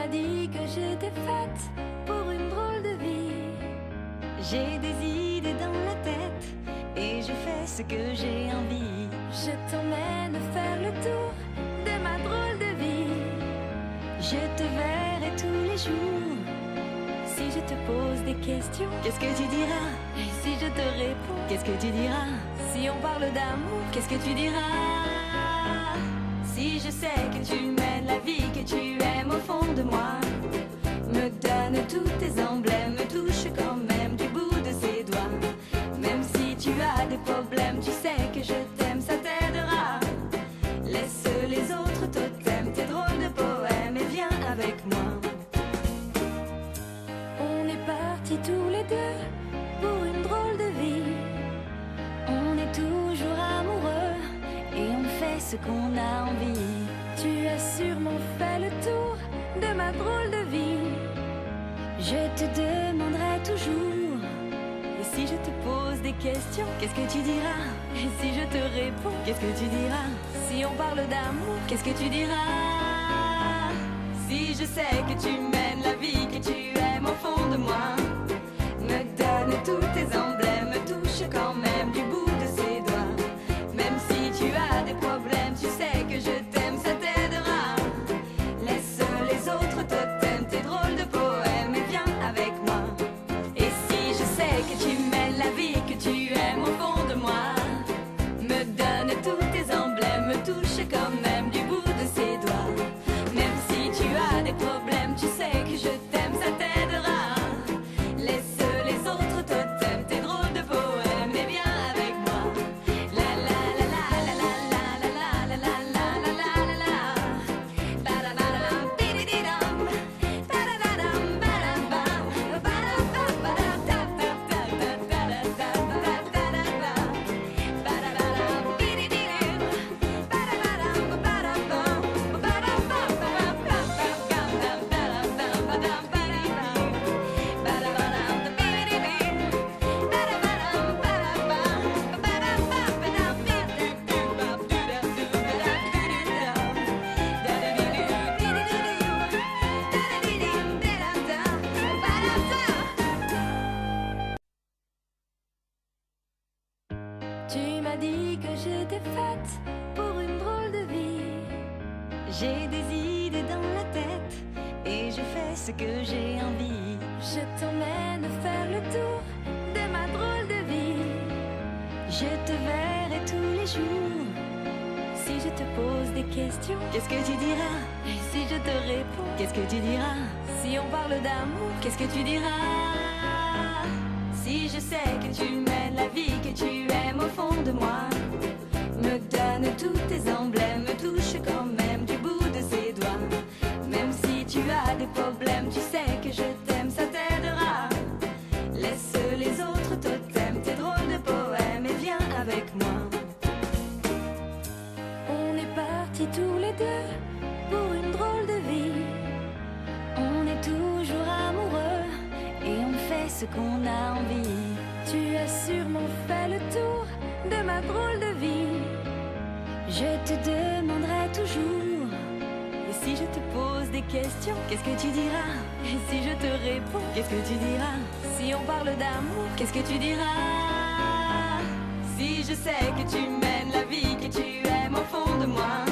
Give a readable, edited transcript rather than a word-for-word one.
m'as dit que j'étais faite pour une drôle de vie. J'ai des idées dans la tête et je fais ce que j'ai envie. Je t'emmène faire le tour de ma drôle de vie. Je te verrai tous les jours. Si je te pose des questions, qu'est-ce que tu diras? Et si je te réponds, qu'est-ce que tu diras? Si on parle d'amour, qu'est-ce que tu diras? Si je sais que tu mènes la vie que tu aimes au fond de moi, me donne tous tes emblèmes, me touche quand même du bout de ses doigts. Même si tu as des problèmes, tu sais que je t'aime, ça t'aidera. Laisse les autres totems, tes drôles de poèmes et viens avec moi. On est partis tous les deux pour une drôle de vie. On est toujours amoureux et on fait ce qu'on a envie. Tu as sûrement fait le tour de ma drôle de vie. Je te demanderai toujours. Et si je te pose des questions, qu'est-ce que tu diras? Et si je te réponds, qu'est-ce que tu diras? Si on parle d'amour, qu'est-ce que tu diras? Si je sais que tu mènes la vie que tu aimes au fond de moi, me donne tous tes emblèmes, me touche quand même du bout de ses doigts. Même si tu as des problèmes, tu sais que je t'aime, ça t'aidera. Laisse les autres totems, tes drôles de poèmes et viens avec moi. Et si je sais que tu mènes la vie que tu aimes au fond de moi, me donne tous tes emblèmes, me touche quand même du bout de ses doigts. Même si tu as des problèmes, tu sais que je t'aime, ça t'aidera. Laisse les autres totems, tes drôles de poèmes et viens avec moi. La la la la la la la la la la la la la la la. Ba-da-ba-da-bam, bidi-di-dum. Ba-da-ba-dum, ba-dum-bum. Ba-da-ba-ba-da-da-da-da-da-da-da-da-da. Ba-da-ba-dum, bidi-di-dum. Ba-da-ba-dum, ba-da-bum. Tu m'as dit que j'étais faite pour une drôle de vie. J'ai des idées dans la tête et je fais ce que j'ai envie. Je t'emmène faire le tour de ma drôle de vie. Je te verrai tous les jours. Si je te pose des questions, qu'est-ce que tu diras? Et si je te réponds, qu'est-ce que tu diras? Si on parle d'amour, qu'est-ce que tu diras? Si je sais que tu mènes la vie que tu aimes au fond de moi, me donne tous tes emblèmes, me touche quand même du bout de ses doigts. Même si tu as des problèmes, tu sais que je t'aime, ça t'aidera. Laisse les autres totems, tes drôles de poèmes et viens avec moi. On est partis tous les deux pour une drôle de vie. On est toujours amoureux et on fait ce qu'on a envie. Tu as sûrement fait le tour de ma drôle de vie. Je te demanderai toujours. Et si je te pose des questions, qu'est-ce que tu diras? Et si je te réponds, qu'est-ce que tu diras? Si on parle d'amour, qu'est-ce que tu diras? Si je sais que tu mènes la vie que tu aimes au fond de moi,